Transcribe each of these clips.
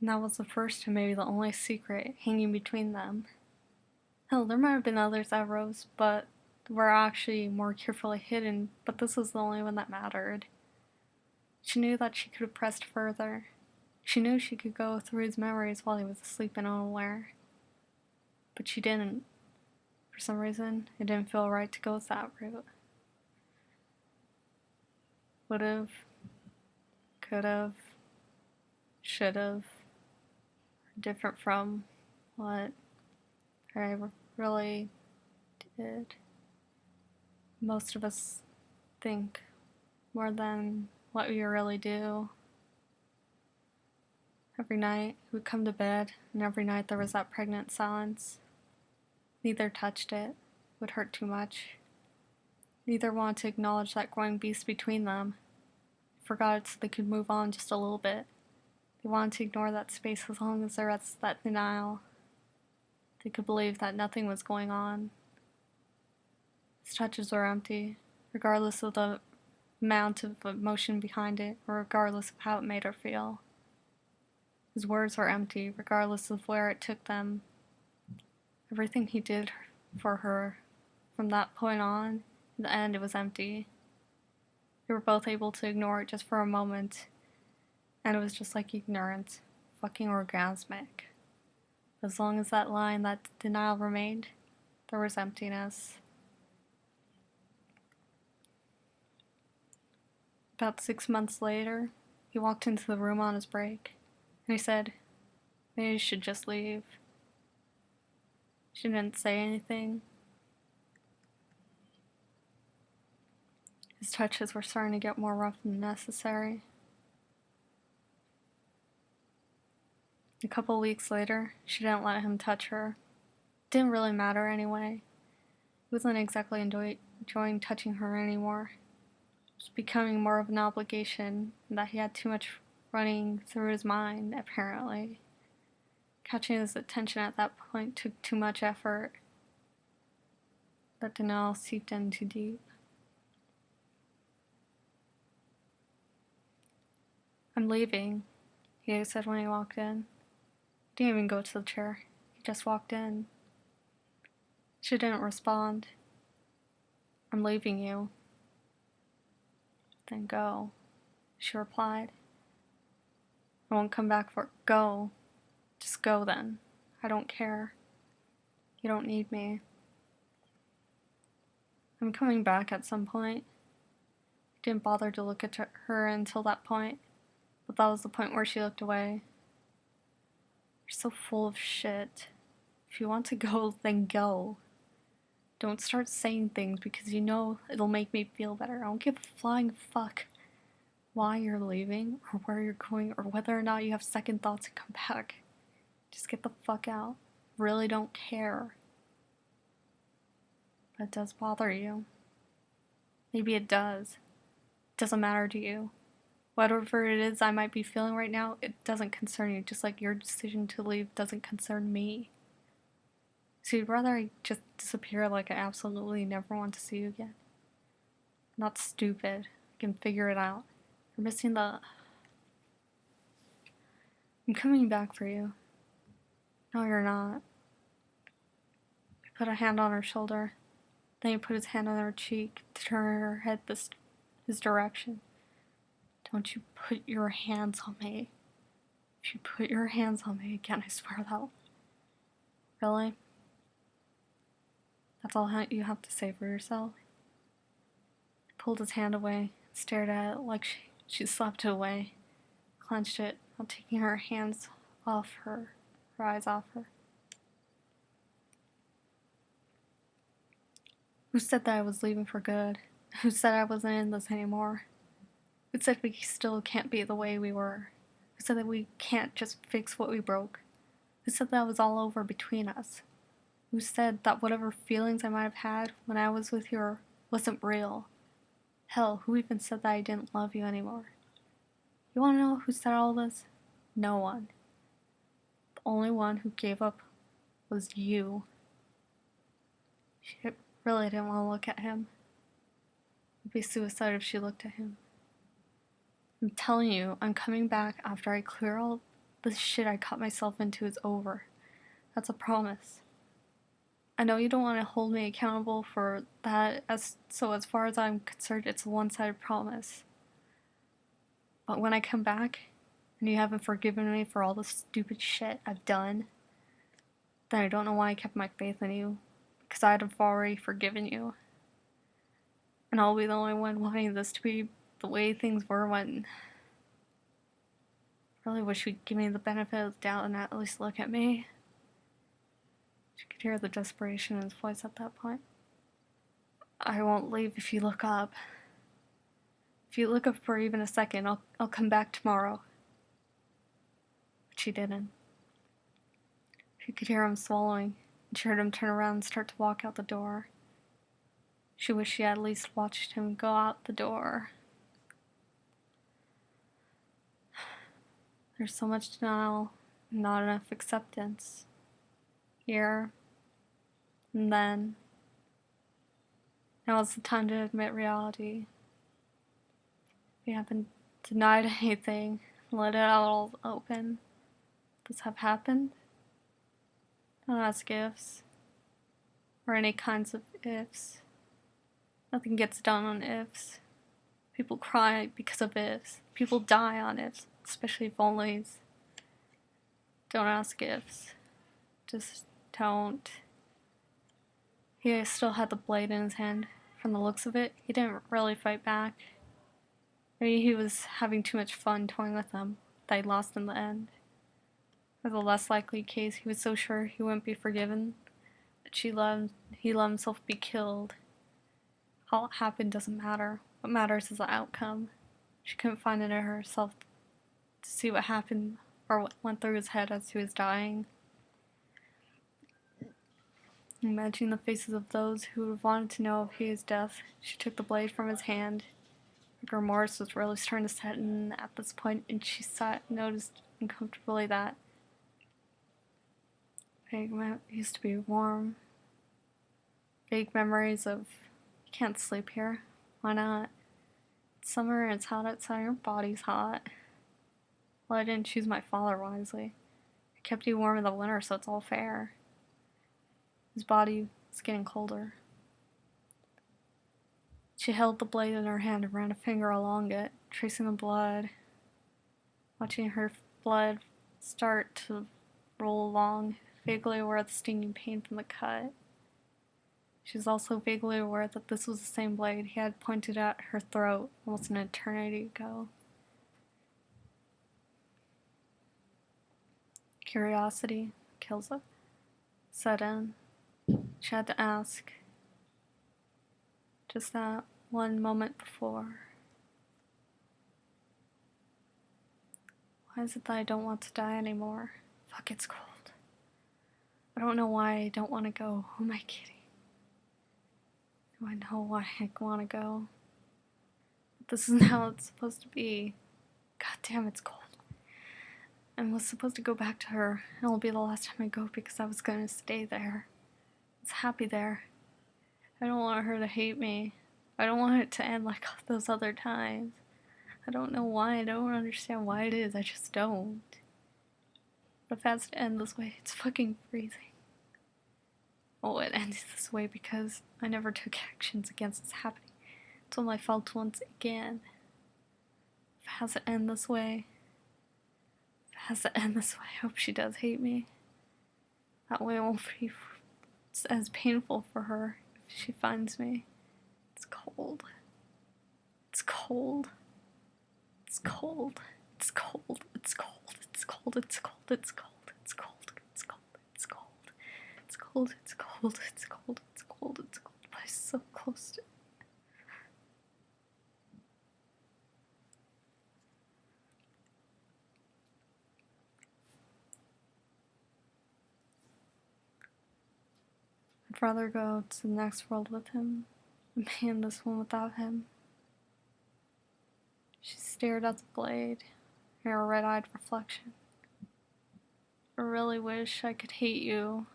And that was the first and maybe the only secret hanging between them. Hell, there might have been others that rose, but were actually more carefully hidden, but this was the only one that mattered. She knew that she could have pressed further. She knew she could go through his memories while he was asleep and unaware. But she didn't. For some reason, it didn't feel right to go that route. Would've, could've, should've, different from what I really did. Most of us think more than what we really do. Every night we'd come to bed, and every night there was that pregnant silence. Neither touched it, would hurt too much. Neither wanted to acknowledge that growing beast between them. They forgot it so they could move on just a little bit. They wanted to ignore that space as long as there was that denial. They could believe that nothing was going on. His touches were empty, regardless of the amount of emotion behind it, or regardless of how it made her feel. His words were empty, regardless of where it took them. Everything he did for her, from that point on, in the end, it was empty. They were both able to ignore it just for a moment, and it was just like ignorance, fucking orgasmic. As long as that line, that denial remained, there was emptiness. About 6 months later, he walked into the room on his break, and he said, "Maybe you should just leave." She didn't say anything. His touches were starting to get more rough than necessary. A couple weeks later, she didn't let him touch her. It didn't really matter anyway. He wasn't exactly enjoying touching her anymore. It was becoming more of an obligation, and that he had too much running through his mind, apparently. Catching his attention at that point took too much effort. That denial seeped in too deep. "I'm leaving," he said when he walked in. He didn't even go to the chair. He just walked in. She didn't respond. "I'm leaving you." "Then go," she replied. "I won't come back for it." "Go. Just go then. I don't care. You don't need me." "I'm coming back at some point." He didn't bother to look at her until that point, but that was the point where she looked away. "You're so full of shit. If you want to go, then go. Don't start saying things because you know it'll make me feel better. I don't give a flying fuck why you're leaving, or where you're going, or whether or not you have second thoughts and come back. Just get the fuck out. Really don't care." But it does bother you. Maybe it does. It doesn't matter to you. Whatever it is I might be feeling right now, it doesn't concern you, just like your decision to leave doesn't concern me. So you'd rather I just disappear like I absolutely never want to see you again? I'm not stupid. I can figure it out. You're missing the... "I'm coming back for you." "No, you're not." He put a hand on her shoulder. Then he put his hand on her cheek to turn her head his direction. "Don't you put your hands on me. If you put your hands on me again, I swear that..." "Really? That's all you have to say for yourself?" He pulled his hand away and stared at it like she slapped it away, clenched it, not taking her hands off her eyes off her. "Who said that I was leaving for good? Who said I wasn't in this anymore? Who said we still can't be the way we were? Who said that we can't just fix what we broke? Who said that was all over between us? Who said that whatever feelings I might have had when I was with you wasn't real? Hell, who even said that I didn't love you anymore? You wanna know who said all this? No one. The only one who gave up was you." She really didn't want to look at him. It would be suicide if she looked at him. "I'm telling you, I'm coming back after I clear all This shit I got myself into is over. That's a promise. I know you don't want to hold me accountable for that, so as far as I'm concerned, it's a one-sided promise. But when I come back, and you haven't forgiven me for all the stupid shit I've done, then I don't know why I kept my faith in you, because I'd have already forgiven you. And I'll be the only one wanting this to be the way things were when... I really wish you'd give me the benefit of the doubt and at least look at me. She could hear the desperation in his voice at that point. I won't leave if you look up. If you look up for even a second, I'll come back tomorrow. But she didn't. She could hear him swallowing, and she heard him turn around and start to walk out the door. She wished she had at least watched him go out the door. There's so much denial, and not enough acceptance. Here, and then. Now is the time to admit reality. We haven't denied anything, let it all open. Does have happened? Don't ask ifs, or any kinds of ifs. Nothing gets done on ifs. People cry because of ifs. People die on ifs, especially if onlys. Don't ask ifs. Just don't. He still had the blade in his hand. From the looks of it, he didn't really fight back. Maybe he was having too much fun toying with them, that he lost in the end. For the less likely case, he was so sure he wouldn't be forgiven that he let himself be killed. How it happened doesn't matter. What matters is the outcome. She couldn't find it in herself to see what happened or what went through his head as he was dying. Imagining the faces of those who would have wanted to know of his death, she took the blade from his hand. Her remorse was really starting to set in at this point, and she noticed uncomfortably that used to be warm. Vague memories of, you can't sleep here. Why not? It's summer and it's hot outside, your body's hot. Well, I didn't choose my father wisely. I kept you warm in the winter, so it's all fair. His body was getting colder. She held the blade in her hand and ran a finger along it, tracing the blood. Watching her blood start to roll along, vaguely aware of the stinging pain from the cut. She was also vaguely aware that this was the same blade he had pointed at her throat almost an eternity ago. Curiosity kills it. Set in. She had to ask. Just that one moment before. Why is it that I don't want to die anymore? Fuck, it's cold. I don't know why I don't want to go. Who am I kidding? Do I know why I want to go? But this is how it's supposed to be. God damn, it's cold. I was supposed to go back to her, and it'll be the last time I go because I was gonna stay there. I was happy there. I don't want her to hate me. I don't want it to end like those other times. I don't know why. I don't understand why it is. I just don't. But if it has to end this way, it's fucking freezing. Oh, it ends this way because I never took actions against this happening until my fault once again. If it has to end this way, I hope she does hate me. That way it won't be as painful for her if she finds me. It's cold. It's cold. It's cold. It's cold. It's cold. It's cold. It's cold. It's cold. It's cold. It's cold. It's cold. It's cold. It's cold. It's cold. It's cold. It's cold. But I'm so close to it. I'd rather go to the next world with him than be in this one without him. She stared at the blade, her red-eyed reflection. I really wish I could hate you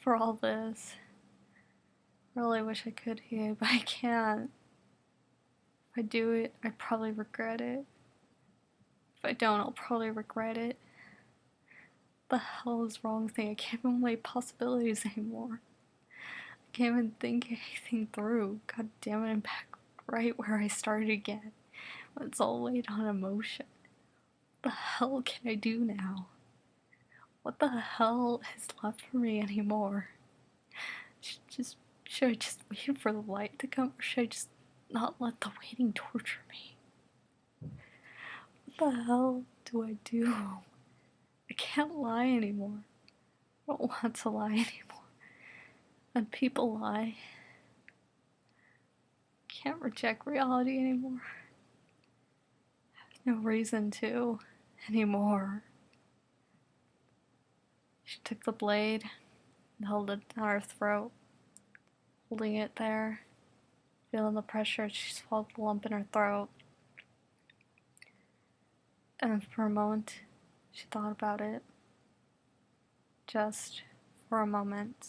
for all this. I really wish I could hate you, but I can't. If I do it, I probably regret it. If I don't, I'll probably regret it. The hell is wrong with me? I can't even weigh possibilities anymore. I can't even think anything through. God damn it, I'm back right where I started again. It's all weighed on emotion. What the hell can I do now? What the hell is left for me anymore? Should I just wait for the light to come, or should I just not let the waiting torture me? What the hell do I do? I can't lie anymore. I don't want to lie anymore. When people lie, I can't reject reality anymore. I have no reason to anymore. She took the blade and held it down her throat, holding it there, feeling the pressure as she swallowed the lump in her throat. And then for a moment, she thought about it. Just for a moment.